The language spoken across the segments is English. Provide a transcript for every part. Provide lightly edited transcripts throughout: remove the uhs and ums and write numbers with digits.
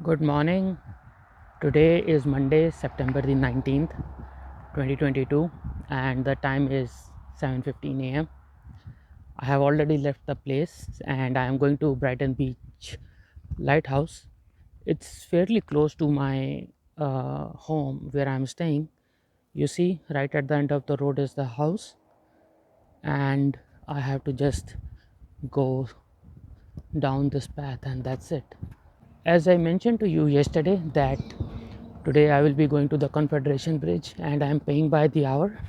Good morning. Today is Monday, September the 19th, 2022, and the time is 7:15 a.m. I have already left the place and I am going to Brighton Beach Lighthouse. It's fairly close to my home where I'm staying. You see, right at the end of the road is the house, and I have to just go down this path, and that's it. As I mentioned to you yesterday, that today I will be going to the Confederation Bridge and I am paying by the hour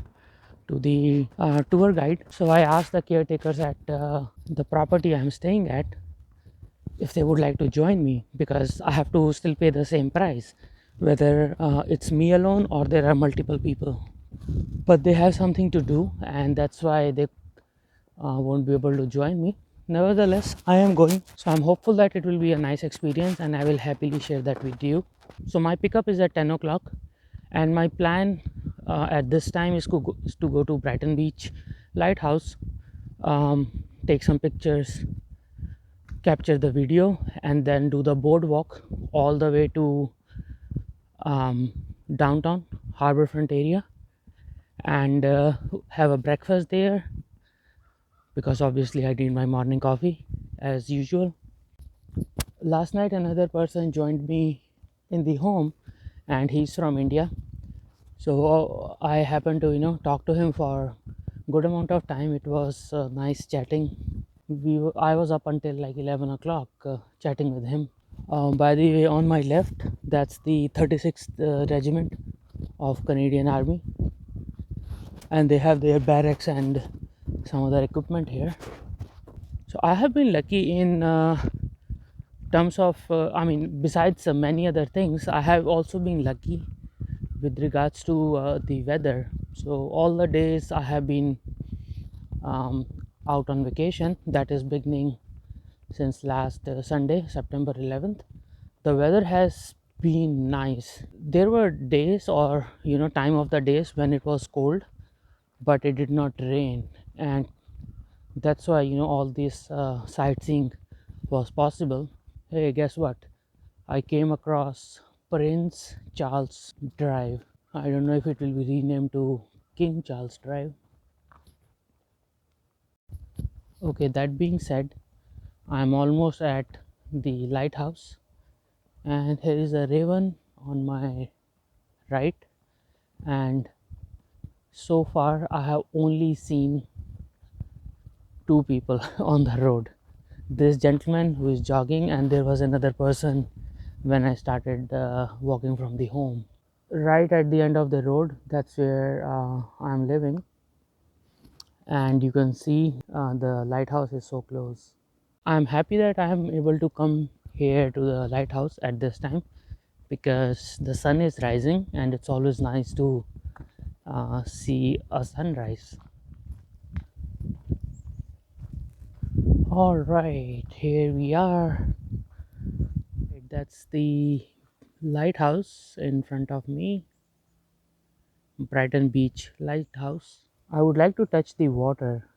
to the tour guide. So I asked the caretakers at the property I am staying at if they would like to join me, because I have to still pay the same price, whether it's me alone or there are multiple people. But they have something to do, and that's why they won't be able to join me. Nevertheless, I am going, so I'm hopeful that it will be a nice experience and I will happily share that with you. So my pickup is at 10 o'clock, and my plan at this time is to go to Brighton Beach Lighthouse, take some pictures, capture the video, and then do the boardwalk all the way to um, downtown harborfront area, and have a breakfast there, because obviously I need my morning coffee as usual. Last night another person joined me in the home, and he's from India. So I happened to talk to him for good amount of time. It was nice chatting. I was up until like 11 o'clock chatting with him. By the way, on my left, that's the 36th regiment of Canadian Army, and they have their barracks and some other equipment here. So I have been lucky in terms of besides many other things, I have also been lucky with regards to the weather. So all the days I have been um, out on vacation, that is beginning since last Sunday, September 11th, the weather has been nice. There were days, or time of the days when it was cold, but it did not rain, and that's why all this sightseeing was possible. Hey, guess what? I came across Prince Charles Drive. I don't know if it will be renamed to King Charles Drive. Okay, that being said, I'm almost at the lighthouse, and here is a raven on my right, and so far I have only seen two people on the road. This gentleman who is jogging, and there was another person when I started walking from the home. Right at the end of the road, that's where I'm living, and you can see the lighthouse is so close. I'm happy that I am able to come here to the lighthouse at this time, because the sun is rising and it's always nice to see a sunrise. All right, here we are. That's the lighthouse in front of me, Brighton Beach Lighthouse. I would like to touch the water.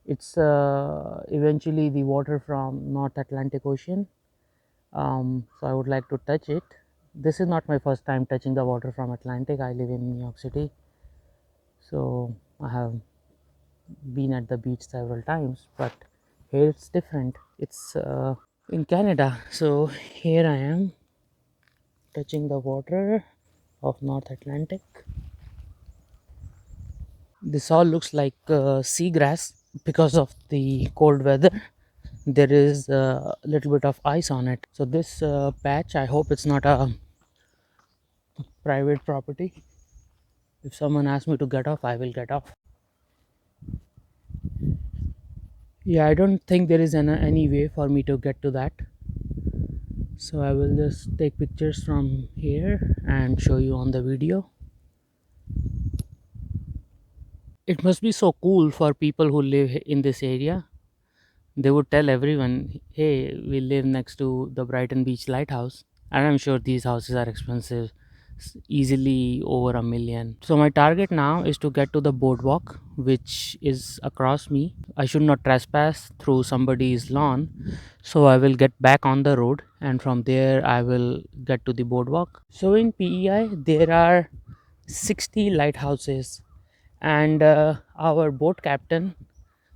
It's eventually the water from North Atlantic Ocean. So I would like to touch it. This is not my first time touching the water from Atlantic. I live in New York City, so I have been at the beach several times, but here it's different. It's in Canada, so here I am touching the water of North Atlantic. This all looks like seagrass because of the cold weather. There is a little bit of ice on it. So this patch, I hope it's not a private property. If someone asks me to get off, I will get off. Yeah, I don't think there is any way for me to get to that. So I will just take pictures from here and show you on the video. It must be so cool for people who live in this area. They would tell everyone, hey, we live next to the Brighton Beach Lighthouse. And I'm sure these houses are expensive. easily over a million. So my target now is to get to the boardwalk, which is across me. I should not trespass through somebody's lawn, so I will get back on the road, and from there I will get to the boardwalk. So in PEI there are 60 lighthouses, and our boat captain,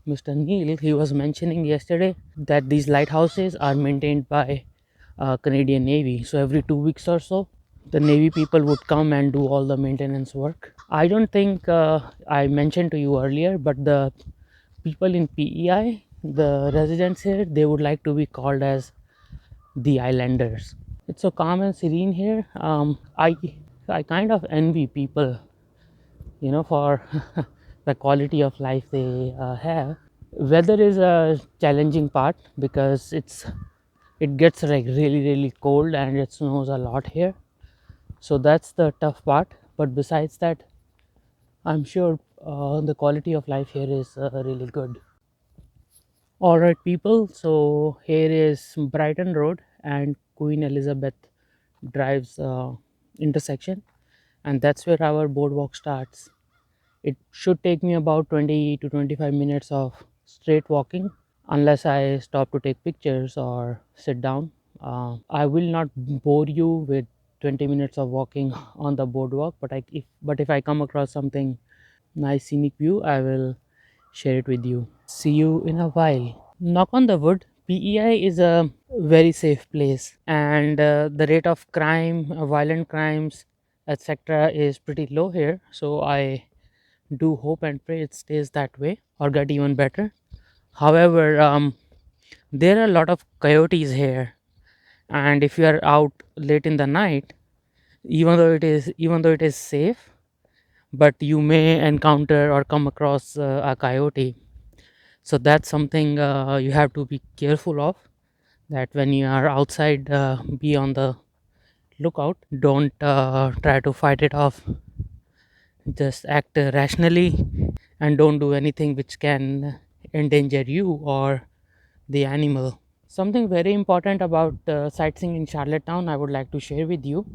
Mr. Neil, he was mentioning yesterday that these lighthouses are maintained by Canadian Navy. So every 2 weeks or so, the Navy people would come and do all the maintenance work. I don't think I mentioned to you earlier, but the people in PEI, the residents here, they would like to be called as the Islanders. It's so calm and serene here. I kind of envy people, for the quality of life they have. Weather is a challenging part because it gets like really cold and it snows a lot here, so that's the tough part. But besides that, I'm sure the quality of life here is really good. All right, people, so here is Brighton Road and Queen Elizabeth Drive's intersection, and that's where our boardwalk starts. It should take me about 20 to 25 minutes of straight walking, unless I stop to take pictures or sit down. I will not bore you with 20 minutes of walking on the boardwalk, but if I come across something nice scenic view, I will share it with you. See you in a while. Knock on the wood. PEI is a very safe place, and the rate of crime, violent crimes, etc., is pretty low here. So I do hope and pray it stays that way or get even better. However, there are a lot of coyotes here, and if you are out late in the night, even though it is safe, but you may encounter or come across a coyote. So that's something you have to be careful of, that when you are outside, be on the lookout. Don't try to fight it off, just act rationally, and don't do anything which can endanger you or the animal. Something very important about sightseeing in Charlottetown I would like to share with you.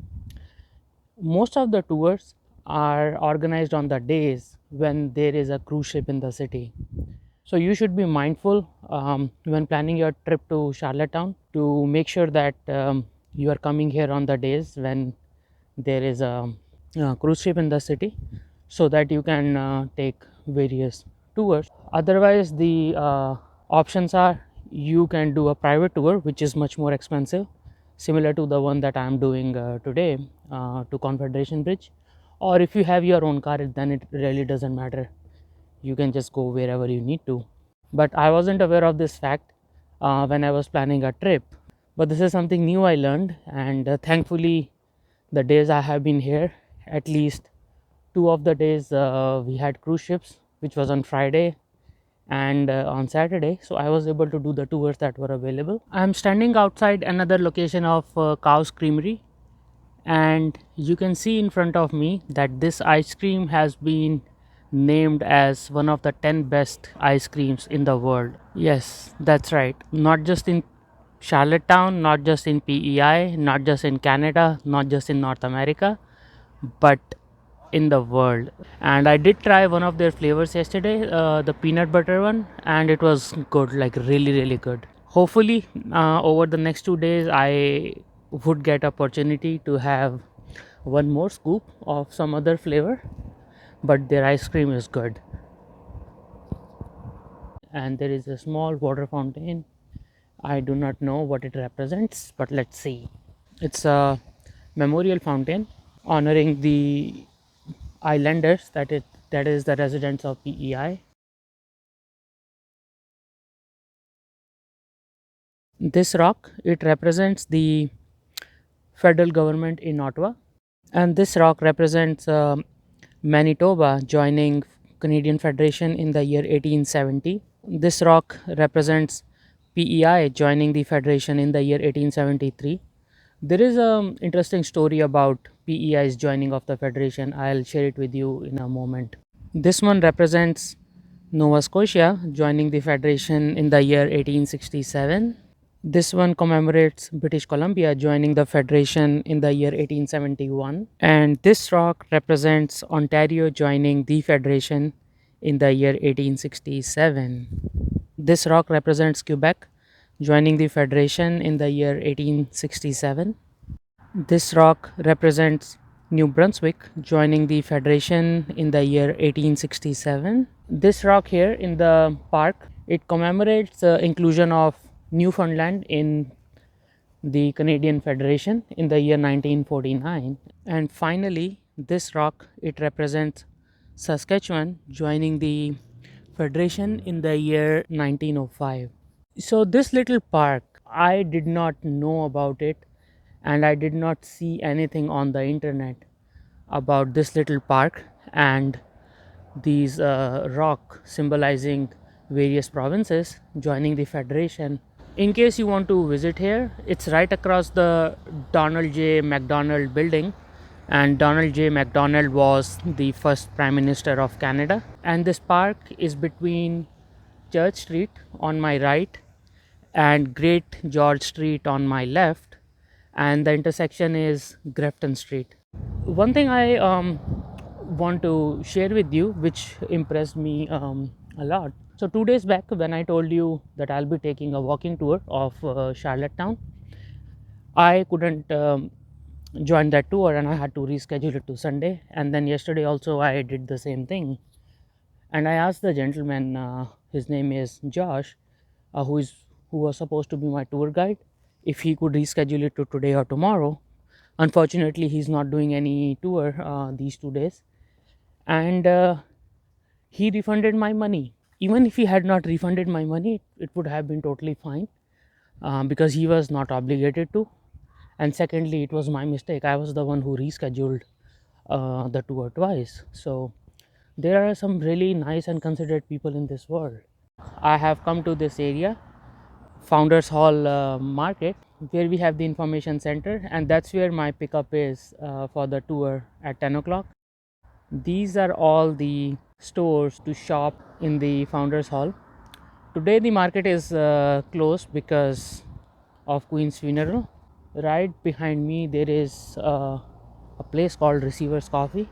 Most of the tours are organized on the days when there is a cruise ship in the city. So you should be mindful when planning your trip to Charlottetown to make sure that you are coming here on the days when there is a cruise ship in the city, so that you can take various tours. Otherwise, the options are, you can do a private tour, which is much more expensive, similar to the one that I am doing today to Confederation Bridge. Or if you have your own car, then it really doesn't matter. You can just go wherever you need to. But I wasn't aware of this fact when I was planning a trip. But this is something new I learned, and thankfully, the days I have been here, at least 2 of the days we had cruise ships, which was on Friday and on Saturday. So I was able to do the tours that were available. I'm standing outside another location of Cow's Creamery, and you can see in front of me that this ice cream has been named as one of the 10 best ice creams in the world. Yes, that's right. Not just in Charlottetown, not just in PEI, not just in Canada, not just in North America, but in the world. And I did try one of their flavors yesterday, the peanut butter one, and it was good, like really good. Hopefully, over the next 2 days, I would get opportunity to have one more scoop of some other flavor, but their ice cream is good. And there is a small water fountain. I do not know what it represents, but let's see. It's a memorial fountain honoring the islanders, that is the residents of PEI. This rock, it represents the federal government in Ottawa, and this rock represents Manitoba joining Canadian Federation in the year 1870. This rock represents PEI joining the Federation in the year 1873. There is an interesting story about PEI's joining of the Federation. I'll share it with you in a moment. This one represents Nova Scotia joining the Federation in the year 1867. This one commemorates British Columbia joining the Federation in the year 1871, and this rock represents Ontario joining the Federation in the year 1867. This rock represents Quebec joining the Federation in the year 1867. This rock represents New Brunswick joining the Federation in the year 1867. This rock here in the park, it commemorates the inclusion of Newfoundland in the Canadian Federation in the year 1949. And finally, this rock, it represents Saskatchewan joining the Federation in the year 1905. So this little park, I did not know about it, and I did not see anything on the internet about this little park and these rock symbolizing various provinces joining the Federation. In case you want to visit here, it's right across the Donald J. MacDonald building, and Donald J. MacDonald was the first Prime Minister of Canada. And this park is between Church Street on my right and Great George Street on my left, and the intersection is Grafton Street. One thing I want to share with you, which impressed me a lot. So 2 days back, when I told you that I'll be taking a walking tour of Charlottetown, I couldn't join that tour, and I had to reschedule it to Sunday. And then yesterday also, I did the same thing. And I asked the gentleman, his name is Josh, who was supposed to be my tour guide, if he could reschedule it to today or tomorrow. Unfortunately, he's not doing any tour these 2 days, and he refunded my money. Even if he had not refunded my money, it would have been totally fine, because he was not obligated to. And secondly, it was my mistake. I was the one who rescheduled the tour twice. So there are some really nice and considerate people in this world. I have come to this area, Founders Hall Market, where we have the information center, and that's where my pickup is for the tour at 10 o'clock. These are all the stores to shop in the Founders Hall. Today the market is closed because of Queen's funeral. Right behind me there is a place called Receiver's Coffee.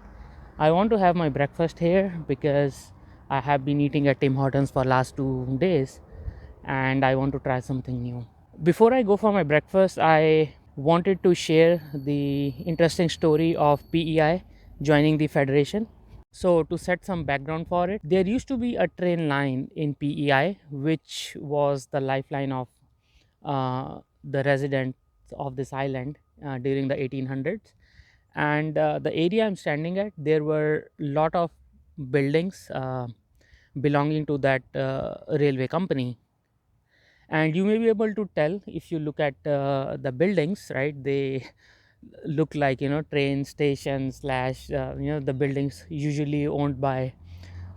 I want to have my breakfast here because I have been eating at Tim Hortons for last 2 days, and I want to try something new. Before I go for my breakfast, I wanted to share the interesting story of PEI joining the Federation. So, to set some background for it, there used to be a train line in PEI which was the lifeline of the residents of this island during the 1800s. And the area I'm standing at, there were a lot of buildings belonging to that railway company. And you may be able to tell if you look at the buildings, right? They look like, train stations slash the buildings usually owned by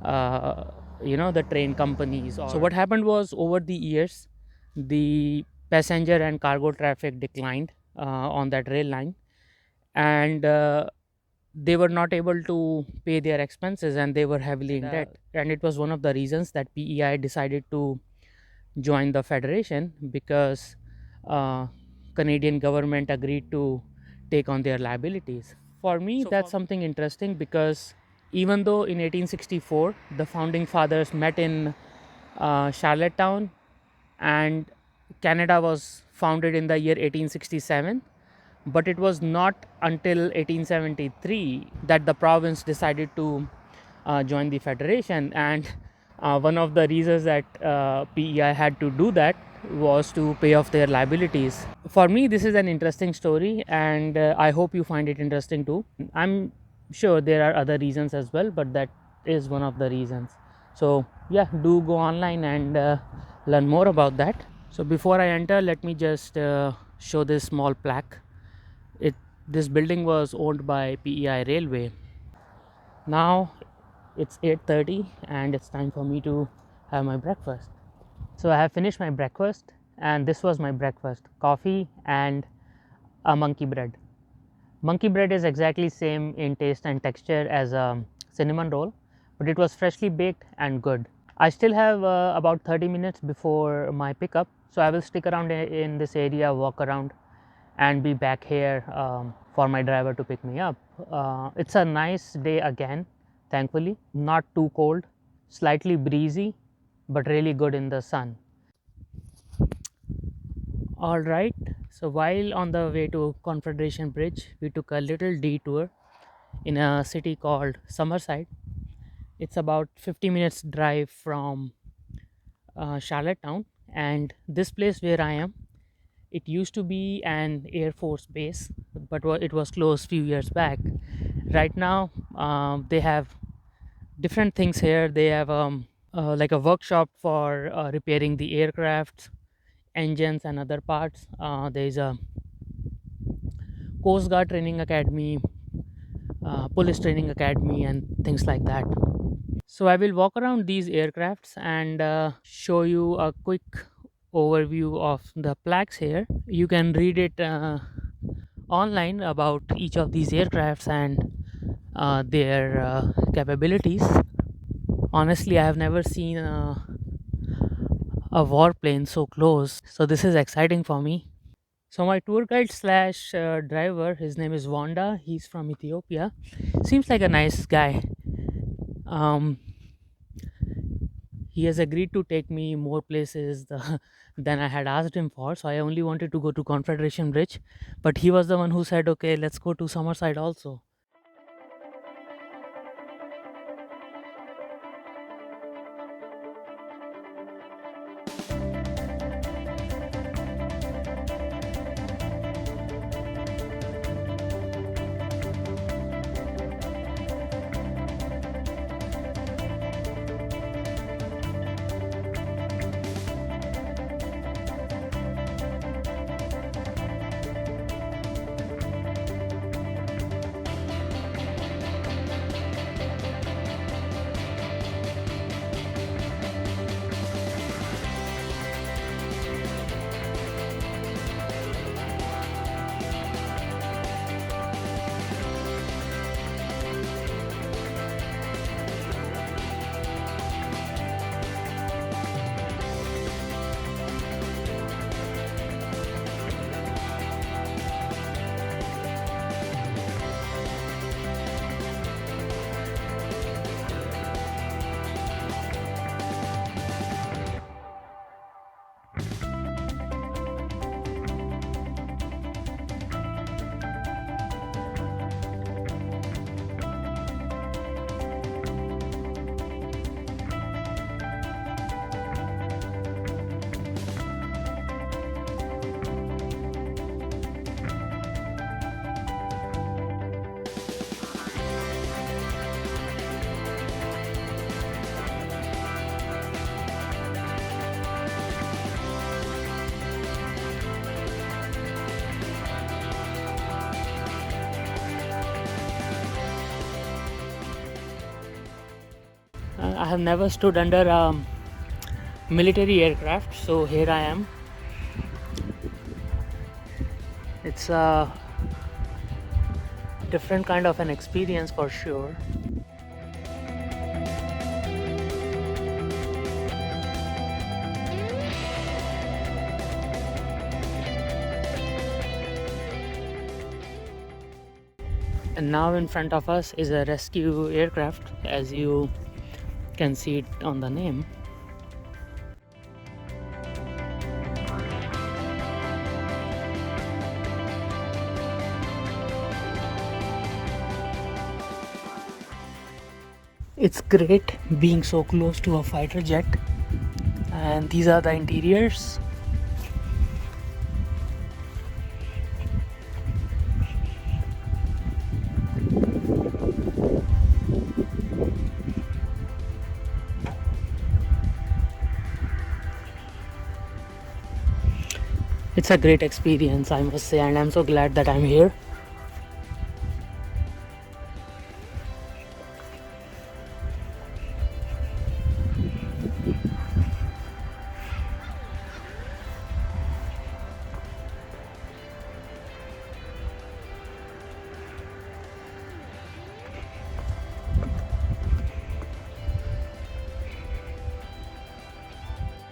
the train companies. So what happened was, over the years, the passenger and cargo traffic declined on that rail line, and they were not able to pay their expenses, and they were heavily in debt. And it was one of the reasons that PEI decided to join the federation, because Canadian government agreed to take on their liabilities. For me, that's something interesting, because even though in 1864 the founding fathers met in Charlottetown, and Canada was founded in the year 1867, but it was not until 1873 that the province decided to join the federation. And one of the reasons that PEI had to do that was to pay off their liabilities. For me, this is an interesting story, and I hope you find it interesting too. I'm sure there are other reasons as well, but that is one of the reasons. So yeah, do go online and learn more about that. So before I enter, let me just show this small plaque. This building was owned by PEI Railway. Now it's 8:30 and it's time for me to have my breakfast. So I have finished my breakfast, and this was my breakfast: coffee and a monkey bread. Monkey bread is exactly same in taste and texture as a cinnamon roll, but it was freshly baked and good. I still have about 30 minutes before my pickup, So I will stick around in this area, walk around, and be back here for my driver to pick me up. It's a nice day again, thankfully. Not too cold, slightly breezy, but really good in the sun. All right, so while on the way to Confederation Bridge, we took a little detour in a city called Summerside. It's about 50 minutes drive from Charlottetown, and this place where I am, it used to be an Air Force base, but it was closed few years back. Right now, they have different things here. They have like a workshop for repairing the aircraft, engines, and other parts. There is a Coast Guard training academy, police training academy, and things like that. So I will walk around these aircrafts and show you a quick overview of the plaques here. You can read it online about each of these aircrafts and their capabilities. Honestly, I have never seen a warplane so close, so this is exciting for me. So my tour guide slash driver, his name is Wanda. He's from Ethiopia. Seems like a nice guy. Um, he has agreed to take me more places than I had asked him for. So I only wanted to go to Confederation Bridge, but he was the one who said, "Okay, let's go to Summerside also." I have never stood under a military aircraft, so here I am. It's a different kind of an experience for sure. And now in front of us is a rescue aircraft, as you can see it on the name. It's great being so close to a fighter jet, and these are the interiors. It's a great experience, I must say, and I'm so glad that I'm here.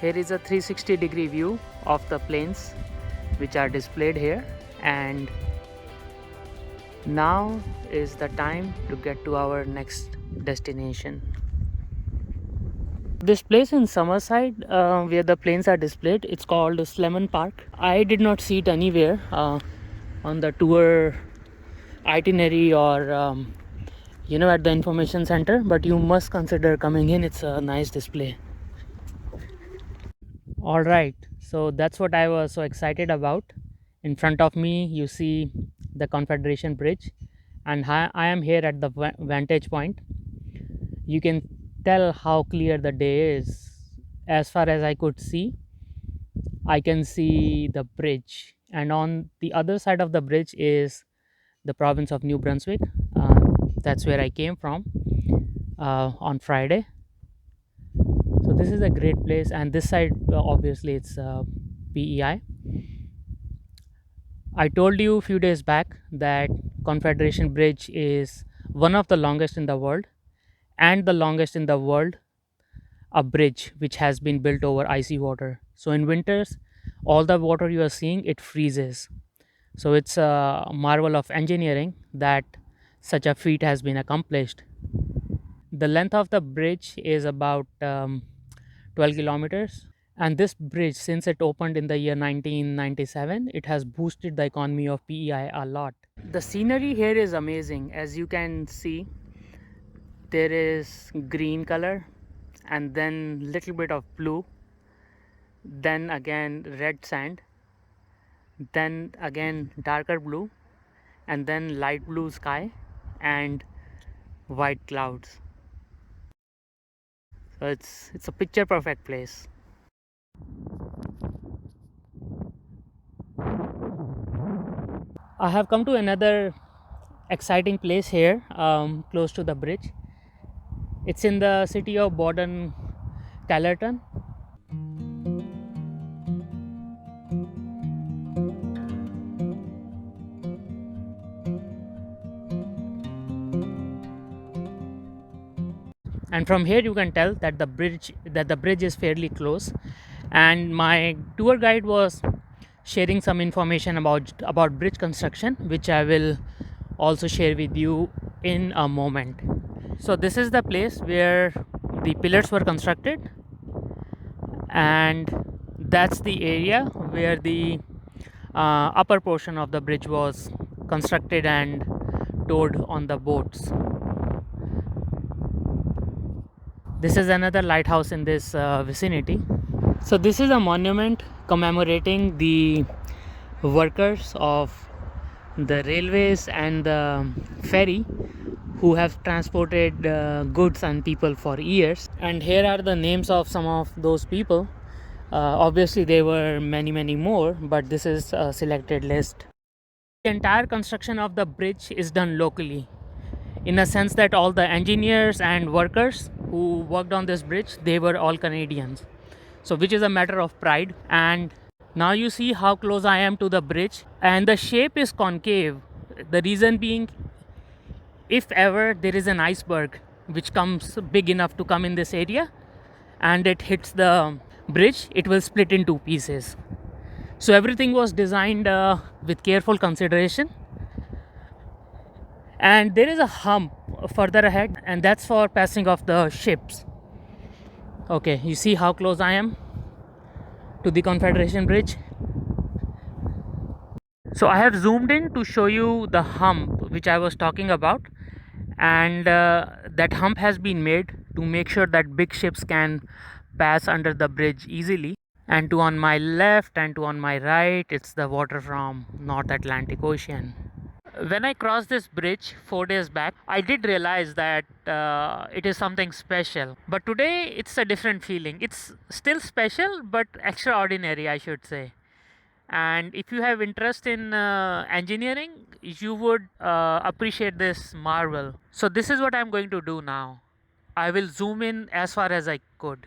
Here is a 360-degree view of the planes which are displayed here, and now is the time to get to our next destination. This place in Summerside where the planes are displayed, it's called Slemon Park. I did not see it anywhere on the tour itinerary or at the information center, but you must consider coming in. It's a nice display. All right, so that's what I was so excited about. In front of me you see the Confederation Bridge, and I am here at the vantage point. You can tell how clear the day is. As far as I could see, I can see the bridge, and on the other side of the bridge is the province of New Brunswick. That's where I came from on Friday. So this is a great place, and this side obviously it's PEI. I told you a few days back that Confederation Bridge is one of the longest in the world, and the longest in the world, a bridge which has been built over icy water. So in winters, all the water you are seeing, it freezes. So it's a marvel of engineering that such a feat has been accomplished. The length of the bridge is about 12 kilometers. And this bridge, since it opened in the year 1997, it has boosted the economy of PEI a lot. The scenery here is amazing. As you can see, there is green color, and then little bit of blue, then again red sand, then again darker blue, and then light blue sky and white clouds. So it's a picture perfect place. I have come to another exciting place here, close to the bridge. It's in the city of Borden, Charlottetown. And from here you can tell that the bridge is fairly close. And my tour guide was sharing some information about bridge construction, which I will also share with you in a moment. So this is the place where the pillars were constructed, and that's the area where the upper portion of the bridge was constructed and towed on the boats. This is another lighthouse in this vicinity. So this is a monument commemorating the workers of the railways and the ferry who have transported goods and people for years. And here are the names of some of those people. Obviously there were many more, but this is a selected list. The entire construction of the bridge is done locally, in a sense that all the engineers and workers who worked on this bridge, they were all Canadians. So which is a matter of pride. And now you see how close I am to the bridge, and the shape is concave. The reason being, if ever there is an iceberg which comes big enough to come in this area and it hits the bridge, it will split in two pieces. So everything was designed with careful consideration. And there is a hump further ahead, and that's for passing of the ships. Okay, you see how close I am to the Confederation Bridge. So I have zoomed in to show you the hump which I was talking about, and that hump has been made to make sure that big ships can pass under the bridge easily. And to on my left and to on my right, it's the water from North Atlantic Ocean. When I crossed this bridge 4 days back, I did realize that it is something special. But today it's a different feeling. It's still special, but extraordinary, I should say. And if you have interest in engineering, you would appreciate this marvel. So this is what I'm going to do now. I will zoom in as far as I could.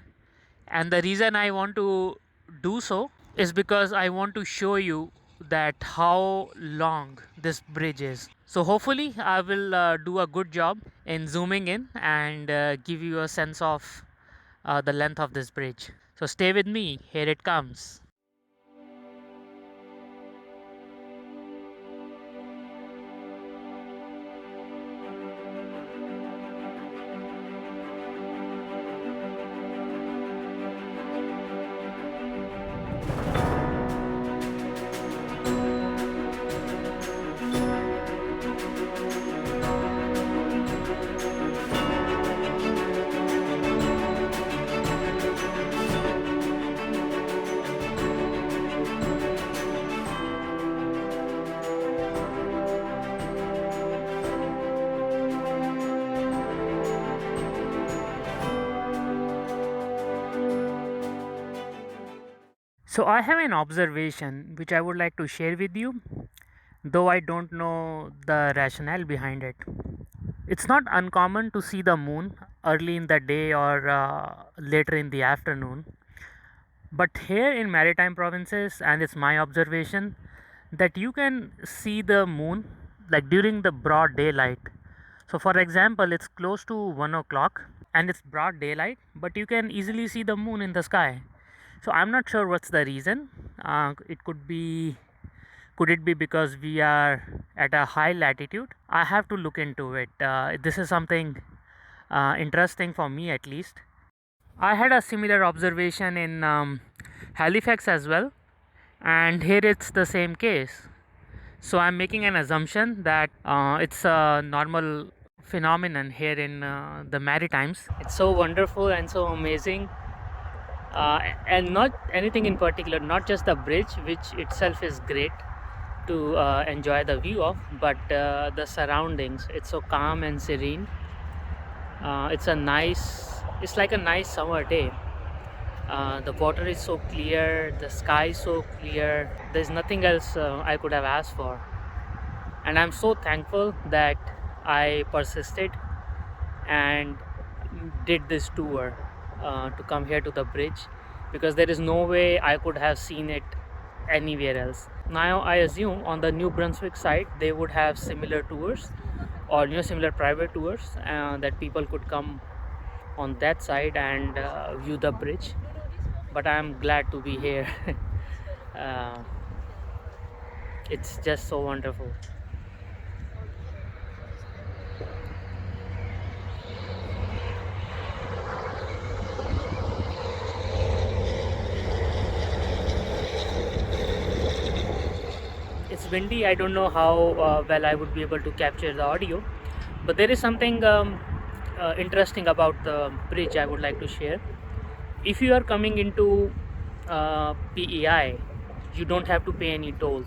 And the reason I want to do so is because I want to show you that how long this bridge is. So hopefully I will do a good job in zooming in and give you a sense of the length of this bridge. So stay with me, here it comes. So I have an observation which I would like to share with you, though I don't know the rationale behind it. It's not uncommon to see the moon early in the day or later in the afternoon, but here in maritime provinces, and it's my observation that you can see the moon like during the broad daylight. So, for example, it's close to 1 o'clock and it's broad daylight, but you can easily see the moon in the sky. So, I'm not sure what's the reason. It could be, could it be because we are at a high latitude? I have to look into it. This is something interesting for me at least. I had a similar observation in Halifax as well, and here it's the same case. So I'm making an assumption that it's a normal phenomenon here in the Maritimes. It's so wonderful and so amazing, and not anything in particular, not just the bridge, which itself is great to enjoy the view of, but the surroundings. It's so calm and serene. It's like a nice summer day. The water is so clear, the sky is so clear. There's nothing else I could have asked for, and I'm so thankful that I persisted and did this tour to come here to the bridge, because there is no way I could have seen it anywhere else. Now I assume on the New Brunswick side they would have similar tours, or similar private tours that people could come on that side and view the bridge. But I'm glad to be here. uh, it's just so wonderful. It's windy. I don't know how well I would be able to capture the audio, but there is something interesting about the bridge I would like to share. If you are coming into PEI, you don't have to pay any tolls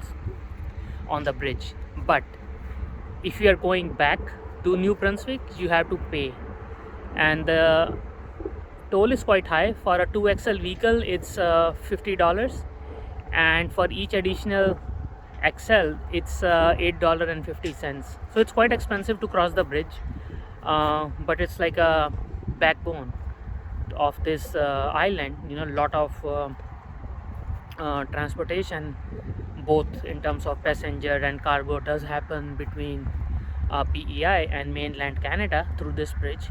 on the bridge, but if you are going back to New Brunswick, you have to pay, and the toll is quite high. For a 2XL vehicle, it's $50, and for each additional XL, it's $8.50. So it's quite expensive to cross the bridge, but it's like a backbone of this island. A lot of transportation, both in terms of passenger and cargo, does happen between PEI and mainland Canada through this bridge.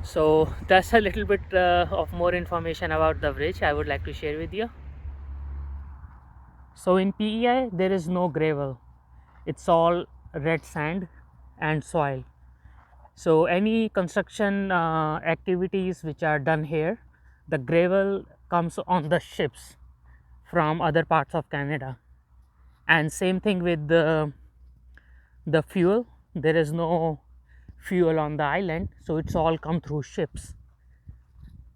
So that's a little bit of more information about the bridge I would like to share with you. So in PEI there is no gravel, it's all red sand and soil. So any construction activities which are done here, the gravel comes on the ships from other parts of Canada. And same thing with the fuel. There is no fuel on the island, so it's all come through ships.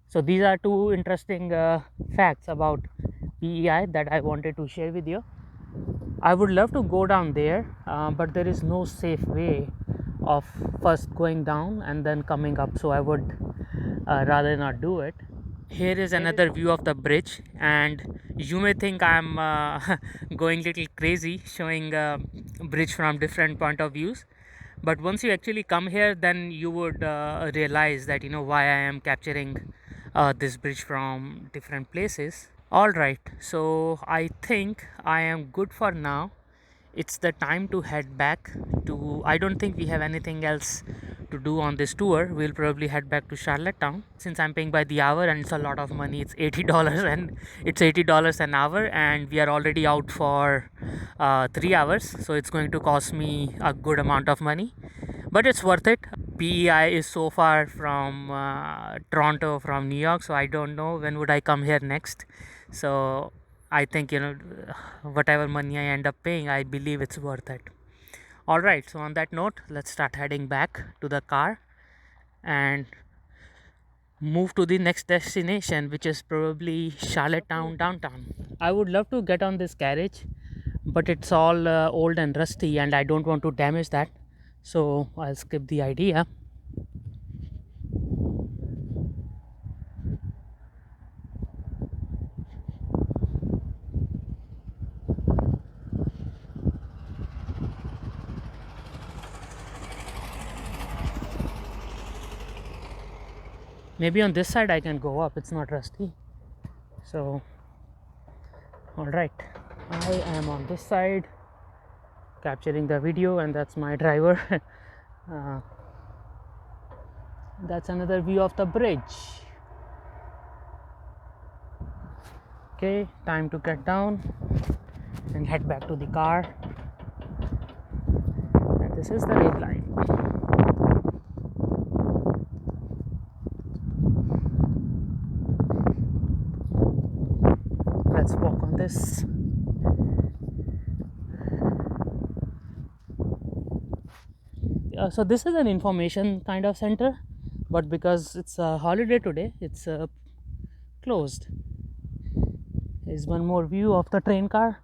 So these are two interesting facts about PEI that I wanted to share with you. I would love to go down there, but there is no safe way of first going down and then coming up, so I would rather not do it. Here is another view of the bridge, and you may think I'm going little crazy showing bridge from different point of views, but once you actually come here, then you would realize that why I am capturing this bridge from different places. All right, so I think I am good for now. It's the time to head back to. I don't think we have anything else to do on this tour. We'll probably head back to Charlottetown since I'm paying by the hour and it's a lot of money. It's $80 and it's $80 an hour, and we are already out for 3 hours, so it's going to cost me a good amount of money, but it's worth it. PEI is so far from Toronto, from New York, so I don't know when would I come here next. So I think, whatever money I end up paying, I believe it's worth it. All right, so on that note, let's start heading back to the car and move to the next destination, which is probably Charlottetown downtown. I would love to get on this carriage, but it's all old and rusty, and I don't want to damage that, so I'll skip the idea. Maybe on this side I can go up, it's not rusty. So all right, I am on this side capturing the video, and that's my driver. uh, that's another view of the bridge. Okay, time to get down and head back to the car, and this is the red line. Let's walk on this. So this is an information kind of center, but because it's a holiday today, it's closed. Here's one more view of the train car.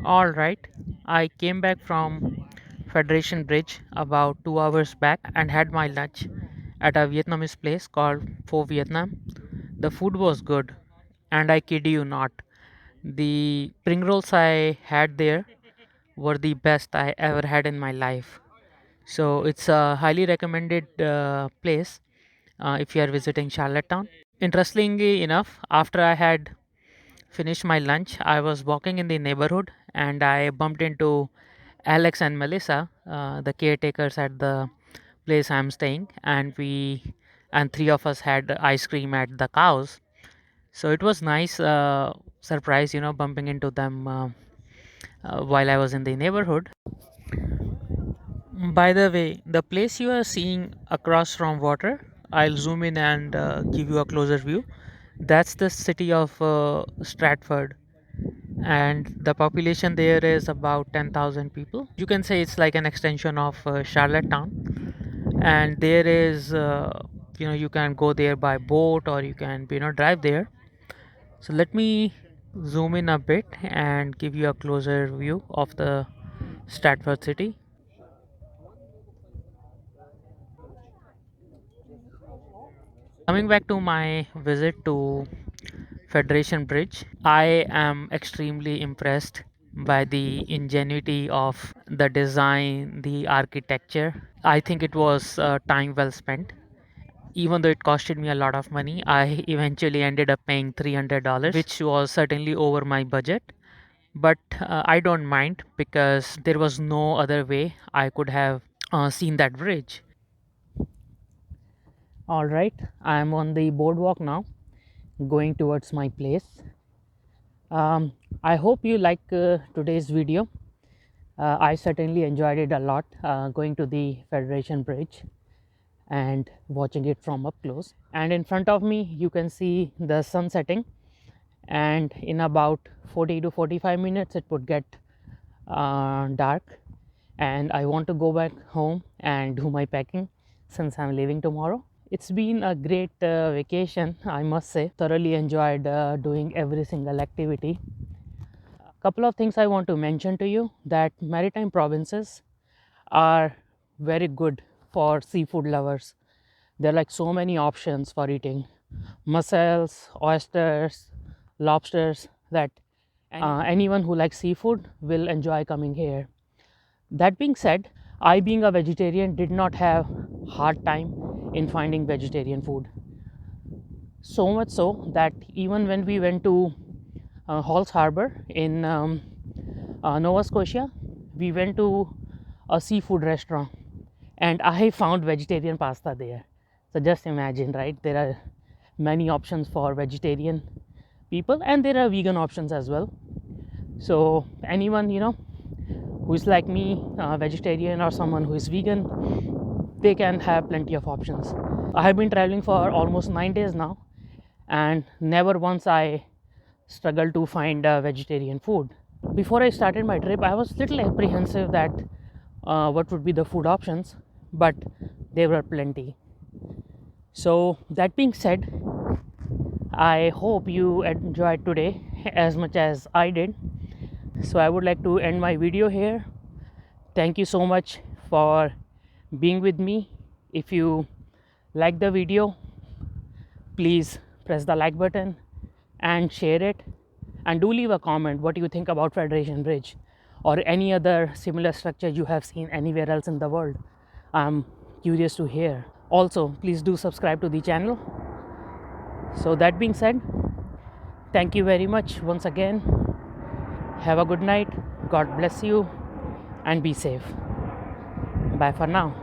All right, I came back from Federation Bridge about 2 hours back and had my lunch at a Vietnamese place called Pho Vietnam. The food was good, and I kid you not, the spring rolls I had there were the best I ever had in my life. So it's a highly recommended place if you are visiting Charlottetown. Interestingly enough, after I had finished my lunch, I was walking in the neighborhood and I bumped into Alex and Melissa, the caretakers at the place I'm staying, and we and three of us had ice cream at the cows. So it was nice surprise, bumping into them while I was in the neighborhood. By the way, the place you are seeing across from water, I'll zoom in and give you a closer view. That's the city of Stratford, and the population there is about 10,000 people. You can say it's like an extension of Charlottetown, and there is, you can go there by boat or you can, drive there. So let me zoom in a bit and give you a closer view of the Stratford city. Coming back to my visit to Federation Bridge, I am extremely impressed by the ingenuity of the design, the architecture. I think it was time well spent. Even though it costed me a lot of money, I eventually ended up paying $300, which was certainly over my budget. But I don't mind because there was no other way I could have seen that bridge. All right, I'm on the boardwalk now, going towards my place. I hope you like today's video. I certainly enjoyed it a lot, going to the Federation Bridge and watching it from up close. And in front of me, you can see the sun setting. And in about 40 to 45 minutes, it would get dark. And I want to go back home and do my packing since I'm leaving tomorrow. It's been a great vacation, I must say. Thoroughly enjoyed doing every single activity. Couple of things I want to mention to you, that maritime provinces are very good for seafood lovers. There are like so many options for eating mussels, oysters, lobsters, that anyone who likes seafood will enjoy coming here. That being said, I being a vegetarian did not have hard time in finding vegetarian food. So much so that even when we went to Halls Harbor in Nova Scotia, we went to a seafood restaurant and I found vegetarian pasta there. So just imagine, right? There are many options for vegetarian people and there are vegan options as well. So anyone, who is like me, vegetarian or someone who is vegan, they can have plenty of options. I have been traveling for almost 9 days now and never once I struggled to find vegetarian food. Before I started my trip, I was little apprehensive that what would be the food options, but there were plenty. So that being said, I hope you enjoyed today as much as I did. So I would like to end my video here. Thank you so much for being with me. If you like the video, please press the like button and share it, and do leave a comment what you think about Federation Bridge or any other similar structure you have seen anywhere else in the world. I'm curious to hear. Also, please do subscribe to the channel. So that being said, thank you very much once again. Have a good night. God bless you and be safe. Bye for now.